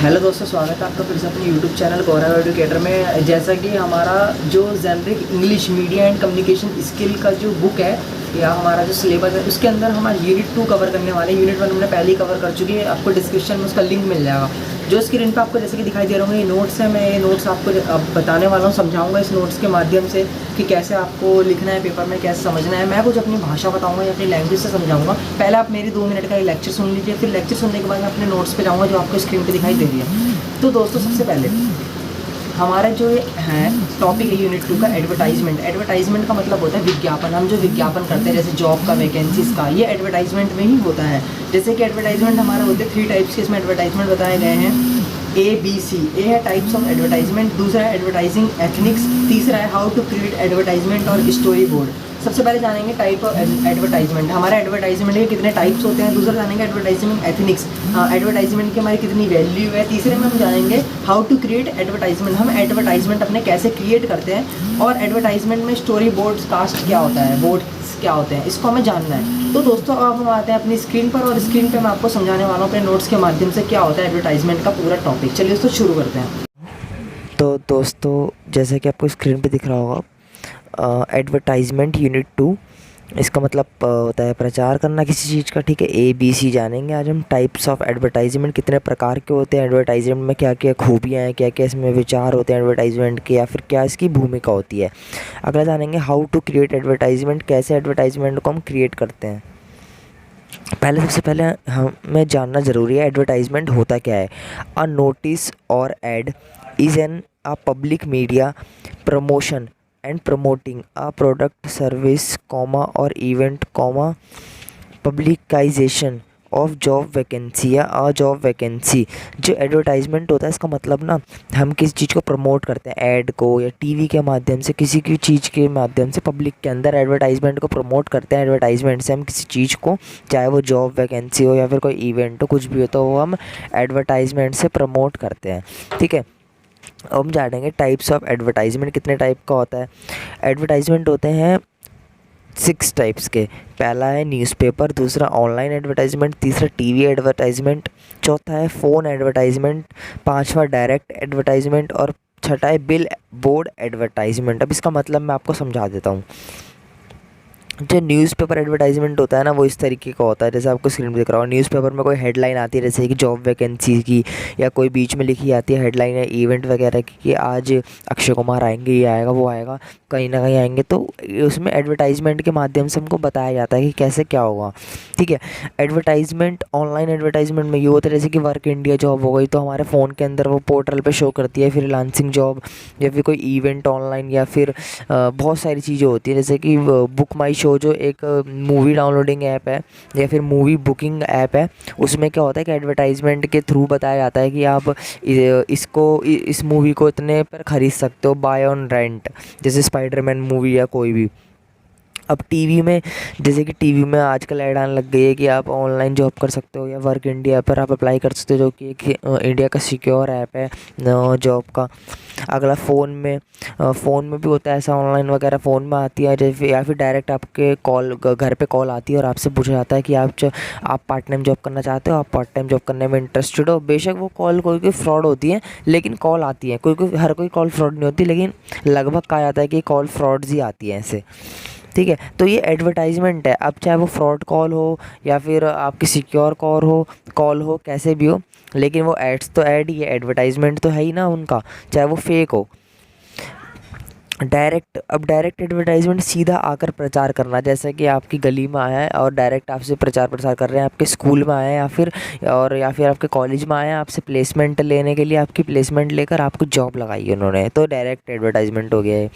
Hello दोस्तों, स्वागत है आपका फिर से अपने यूट्यूब चैनल गौरव एडुकेटर में। जैसा कि हमारा जो generic English media and communication skill का जो बुक है या हमारा जो सिलेबस है, उसके अंदर हमारा यूनिट 2 कवर करने वाले हैं। यूनिट 1 हमने पहले ही कवर कर चुकी है, आपको डिस्क्रिप्शन में उसका लिंक मिल जाएगा। जो स्क्रीन पे आपको जैसे कि दिखाई दे रहे होंगे, ये नोट्स है। मैं ये नोट्स आपको अब बताने वाला हूँ, समझाऊंगा इस नोट्स के माध्यम से कि कैसे आपको लिखना है पेपर में, कैसे समझना है। मैं कुछ अपनी भाषा बताऊंगा या अपनी लैंग्वेज से समझाऊंगा। पहले आप मेरी 2 मिनट का ये लेक्चर सुन लीजिए, फिर लेक्चर सुनने के बाद मैं अपने नोट्स पे जाऊँगा जो आपको स्क्रीन पर दिखाई दे रही है। तो दोस्तों, सबसे पहले हमारा जो है टॉपिक है यूनिट 2 का एडवर्टाइजमेंट। एडवर्टाइजमेंट का मतलब होता है विज्ञापन। हम जो विज्ञापन करते हैं जैसे जॉब का, वैकेंसीज का, ये एडवर्टाइजमेंट में ही होता है। जैसे कि एडवर्टाइजमेंट हमारा होते हैं 3 टाइप्स के, इसमें एडवर्टाइजमेंट बताए गए हैं ABC। ए है टाइप्स ऑफ एडवर्टाइजमेंट, दूसरा है एडवर्टाइजिंग एथनिक्स, तीसरा है हाउ टू क्रिएट एडवर्टाइजमेंट और स्टोरी बोर्ड। सबसे पहले जानेंगे टाइप ऑफ एडवर्टाइजमेंट। हमारे एडवर्टाइजमेंट के कितने टाइप्स होते हैं। दूसरा जानेंगे एडवर्टाइजिंग एथनिक्स, एडवर्टाइजमेंट की हमारी कितनी वैल्यू है। तीसरे में हम जानेंगे हाउ टू क्रिएट एडवर्टाइजमेंट, हम एडवर्टाइजमेंट अपने कैसे क्रिएट करते हैं। और एडवर्टाइजमेंट में स्टोरी बोर्ड कास्ट क्या होता है, बोर्ड्स क्या होते हैं, इसको हमें जानना है। तो दोस्तों, अब हम आते हैं अपनी स्क्रीन पर, और स्क्रीन पर मैं आपको समझाने वाला हूँ अपने नोट्स के माध्यम से क्या होता है एडवर्टाइजमेंट का पूरा टॉपिक। चलिए दोस्तों, शुरू करते हैं। तो दोस्तों, जैसे कि आपको स्क्रीन पे दिख रहा होगा, एडवर्टाइजमेंट यूनिट 2, इसका मतलब होता है प्रचार करना किसी चीज़ का। ठीक है, ABC जानेंगे आज हम। टाइप्स ऑफ एडवर्टाइजमेंट, कितने प्रकार के होते हैं एडवर्टाइजमेंट में, क्या क्या खूबियाँ हैं, क्या क्या इसमें विचार होते हैं एडवर्टाइजमेंट के, या फिर क्या इसकी भूमिका होती है। अगला जानेंगे हाउ टू क्रिएट एडवर्टाइजमेंट, कैसे एडवर्टाइजमेंट को हम क्रिएट करते हैं। सबसे पहले हमें जानना ज़रूरी है एडवर्टाइजमेंट होता क्या है। A notice or ad is an a public media promotion and promoting a product, service, comma or event, comma publicization of job vacancy या अ जॉब वैकेंसी। जो एडवर्टाइजमेंट होता है, इसका मतलब ना, हम किसी चीज़ को प्रमोट करते हैं, ऐड को या टीवी के माध्यम से, किसी की चीज़ के माध्यम से पब्लिक के अंदर एडवर्टाइजमेंट को प्रमोट करते हैं। एडवर्टाइजमेंट से हम किसी चीज़ को, चाहे वो जॉब वैकेंसी हो या फिर कोई इवेंट हो, कुछ भी हो, तो वो हम एडवर्टाइजमेंट से प्रमोट करते हैं। ठीक है, अब हम जानेंगे टाइप्स ऑफ एडवर्टाइजमेंट कितने टाइप का होता है। एडवर्टाइजमेंट होते हैं 6 टाइप्स के। पहला है न्यूज़पेपर, दूसरा ऑनलाइन एडवर्टाइजमेंट, तीसरा टीवी एडवर्टाइजमेंट, चौथा है फ़ोन एडवर्टाइजमेंट, पांचवा डायरेक्ट एडवर्टाइजमेंट और छठा है बिल बोर्ड एडवर्टाइजमेंट। अब इसका मतलब मैं आपको समझा देता हूँ। जो न्यूज़पेपर एडवर्टाइजमेंट होता है ना, वो इस तरीके का होता है, जैसे आपको स्क्रीन पे दिख रहा हो। न्यूज़पेपर में कोई हेडलाइन आती है, जैसे कि जॉब वैकेंसी की, या कोई बीच में लिखी आती है हेडलाइन है इवेंट वगैरह की कि आज अक्षय कुमार आएंगे, ये आएगा, वो आएगा, कहीं ना कहीं आएंगे। तो उसमें एडवर्टाइजमेंट के माध्यम से हमको बताया जाता है कि कैसे क्या होगा। ठीक है, एडवर्टाइजमेंट ऑनलाइन एडवर्टाइजमेंट में ये होता है, जैसे कि वर्क इंडिया जॉब हो गई, तो हमारे फ़ोन के अंदर वो पोर्टल पे शो करती है। फ्रीलांसिंग जॉब, या फिर कोई इवेंट ऑनलाइन, या फिर बहुत सारी चीज़ें होती हैं, जैसे कि बुक माई शो जो एक मूवी डाउनलोडिंग ऐप है या फिर मूवी बुकिंग ऐप है। उसमें क्या होता है कि एडवर्टाइजमेंट के थ्रू बताया जाता है कि आप इस मूवी को इतने पर ख़रीद सकते हो, बाय ऑन रेंट, जैसे स्पाइडरमैन मूवी या कोई भी। अब टीवी में, जैसे कि टीवी में आजकल ऐड आने लग गई है कि आप ऑनलाइन जॉब कर सकते हो, या वर्क इंडिया पर आप अप्लाई कर सकते हो, जो कि एक इंडिया का सिक्योर ऐप है जॉब का। अगला फ़ोन में भी होता है ऐसा, ऑनलाइन वगैरह फ़ोन में आती है, जैसे या फिर डायरेक्ट आपके घर पे कॉल आती है और आपसे पूछा जाता है कि आप पार्ट टाइम जॉब करना चाहते हो, आप पार्ट टाइम जॉब करने में इंटरेस्टेड हो। बेशक वो कॉल कोई फ्रॉड होती है, लेकिन कॉल आती है। हर कोई कॉल फ्रॉड नहीं होती, लेकिन लगभग कहा जाता है कि कॉल फ्रॉड्स ही आती है ऐसे। ठीक है, तो ये एडवर्टाइजमेंट है। अब चाहे वो फ्रॉड कॉल हो या फिर आपकी सिक्योर कॉल हो, कैसे भी हो, लेकिन वो एड्स तो ऐड ही है, एडवर्टाइजमेंट तो है ही ना उनका, चाहे वो फेक हो। डायरेक्ट एडवर्टाइजमेंट सीधा आकर प्रचार करना, जैसे कि आपकी गली में आया है और डायरेक्ट आपसे प्रचार प्रसार कर रहे हैं, आपके स्कूल में आए हैं या फिर आपके कॉलेज में आए हैं, आपसे प्लेसमेंट लेने के लिए, आपकी प्लेसमेंट लेकर आपको जॉब लगाई है उन्होंने, तो डायरेक्ट एडवर्टाइजमेंट हो गया है।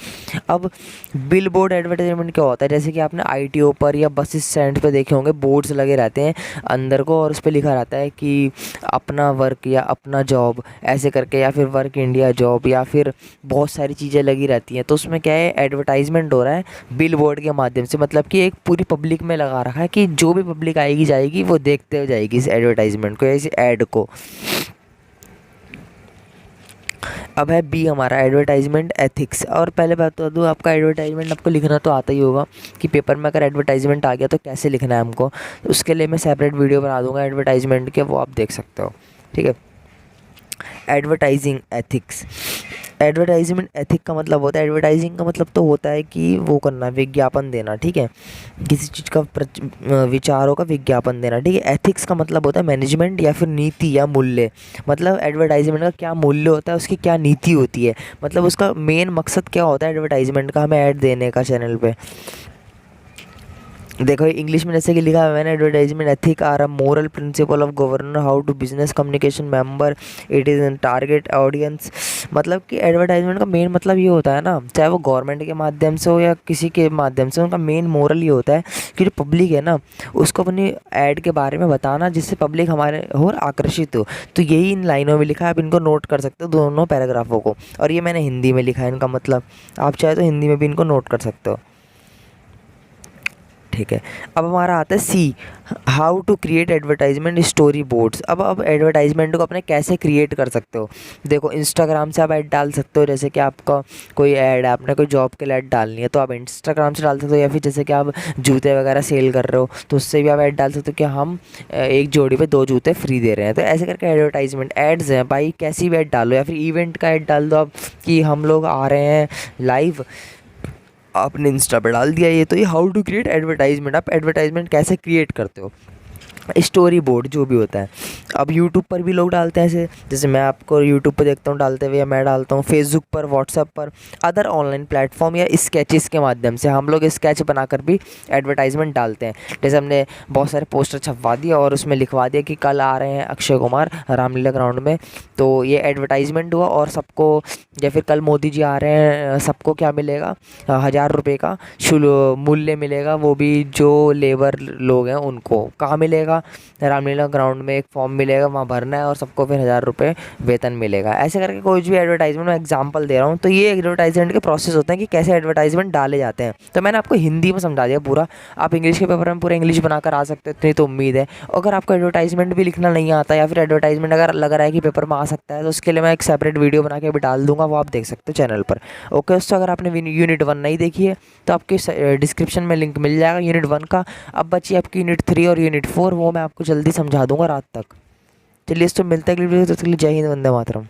अब बिल बोर्ड एडवर्टाइजमेंट क्या होता है, जैसे कि आपने ITO पर या बस स्टैंड पर देखे होंगे, बोर्ड्स लगे रहते हैं अंदर को, और उस पर लिखा रहता है कि अपना वर्क या अपना जॉब ऐसे करके, या फिर वर्क इंडिया जॉब, या फिर बहुत सारी चीज़ें लगी रहती हैं। तो उसमें क्या है, एडवर्टाइजमेंट हो रहा है बिल बोर्ड के माध्यम से, मतलब कि एक पूरी पब्लिक में लगा रखा है कि जो भी पब्लिक आएगी जाएगी वो देखते हुए जाएगी इस एडवर्टाइजमेंट को, इस ऐड को। अब है B हमारा एडवर्टाइजमेंट एथिक्स। और पहले बात तो दूँ, आपका एडवर्टाइजमेंट आपको लिखना तो आता ही होगा कि पेपर में अगर एडवर्टाइजमेंट आ गया तो कैसे लिखना है हमको। तो उसके लिए मैं सेपरेट वीडियो बना दूंगा एडवर्टाइजमेंट के, वो आप देख सकते हो। ठीक है, एडवर्टाइजिंग एथिक्स। एडवर्टाइजमेंट एथिक का मतलब होता है, एडवर्टाइजिंग का मतलब तो होता है कि वो करना, विज्ञापन देना, ठीक है, किसी चीज़ का विचारों का विज्ञापन देना, ठीक है। एथिक्स का मतलब होता है मैनेजमेंट या फिर नीति या मूल्य। मतलब एडवर्टाइजमेंट का क्या मूल्य होता है, उसकी क्या नीति होती है, मतलब उसका मेन मकसद क्या होता है एडवर्टाइजमेंट का हमें ऐड देने का चैनल पे। देखो इंग्लिश में जैसे कि लिखा है मैंने, advertisement ethic are a moral principle of governor how to business communication member it is in target audience. मतलब कि एडवर्टाइजमेंट का मेन मतलब ये होता है ना, चाहे वो गवर्नमेंट के माध्यम से हो या किसी के माध्यम से, उनका मेन मोरल ये होता है कि जो पब्लिक है ना उसको अपनी ऐड के बारे में बताना जिससे पब्लिक हमारे और आकर्षित हो। तो यही इन लाइनों में लिखा है, आप इनको नोट कर सकते हो दोनों पैराग्राफों को। और ये मैंने हिंदी में लिखा है इनका मतलब, आप चाहे तो हिंदी में भी इनको नोट कर सकते हो, ठीक है। अब हमारा आता है C, how to create advertisement storyboards. अब एडवर्टाइजमेंट को अपने कैसे क्रिएट कर सकते हो। देखो इंस्टाग्राम से आप ऐड डाल सकते हो, जैसे कि आपका कोई ऐड है, आपने कोई जॉब के लिए ऐड डालनी है तो आप इंस्टाग्राम से डाल सकते हो, या फिर जैसे कि आप जूते वगैरह सेल कर रहे हो तो उससे भी आप ऐड डाल सकते हो कि हम एक जोड़ी पे 2 जूते फ्री दे रहे हैं। तो ऐसे करके एडवर्टाइजमेंट एड्स हैं भाई, कैसी भी ऐड डालो, या फिर इवेंट का ऐड डाल दो आप कि हम लोग आ रहे हैं लाइव, आपने इंस्टा पे डाल दिया ये। तो ये हाउ टू क्रिएट एडवर्टाइजमेंट, आप एडवर्टाइजमेंट कैसे क्रिएट करते हो, स्टोरी बोर्ड जो भी होता है। अब यूट्यूब पर भी लोग डालते हैं ऐसे, जैसे मैं आपको यूट्यूब पर देखता हूँ डालते हुए, या मैं डालता हूँ फेसबुक पर, व्हाट्सएप पर, अदर ऑनलाइन प्लेटफॉर्म या स्केचेस के माध्यम से हम लोग स्केच बनाकर भी एडवर्टाइजमेंट डालते हैं। जैसे हमने बहुत सारे पोस्टर छपवा दिया और उसमें लिखवा दिया कि कल आ रहे हैं अक्षय कुमार रामलीला ग्राउंड में, तो ये एडवर्टाइजमेंट हुआ। और सबको, या फिर कल मोदी जी आ रहे हैं, सबको क्या मिलेगा, 1000 रुपये का मूल्य मिलेगा, वो भी जो लेबर लोग हैं उनको। कहाँ मिलेगा, रामलीला ग्राउंड में एक फॉर्म मिलेगा, वहाँ भरना है और सबको फिर 1000 रुपये वेतन मिलेगा। ऐसे करके कोई भी एडवर्टाइजमेंट, मैं एग्जांपल दे रहा हूँ। तो ये एडवर्टाइजमेंट के प्रोसेस होते हैं कि कैसे एडवर्टाइजमेंट डाले जाते हैं। तो मैंने आपको हिंदी में समझा दिया पूरा, आप इंग्लिश के पेपर में पूरा इंग्लिश बनाकर आ सकते हो, इतनी तो उम्मीद है। अगर आपको एडवर्टाइजमेंट भी लिखना नहीं आता, या फिर एडवर्टाइजमेंट अगर लग रहा है कि पेपर में आ सकता है, तो उसके लिए मैं एक सेपरेट वीडियो बना के भी डाल दूंगा, वो आप देख सकते हो चैनल पर। ओके दोस्तों, अगर आपने यूनिट 1 नहीं देखी है तो आपके डिस्क्रिप्शन में लिंक मिल जाएगा यूनिट 1 का। अब बची आपकी यूनिट 3 और यूनिट 4, वो मैं आपको जल्दी समझा दूंगा रात तक। चलिए दोस्तों, मिलते हैं अगली वीडियो, तो जय हिंद, वंदे मातरम।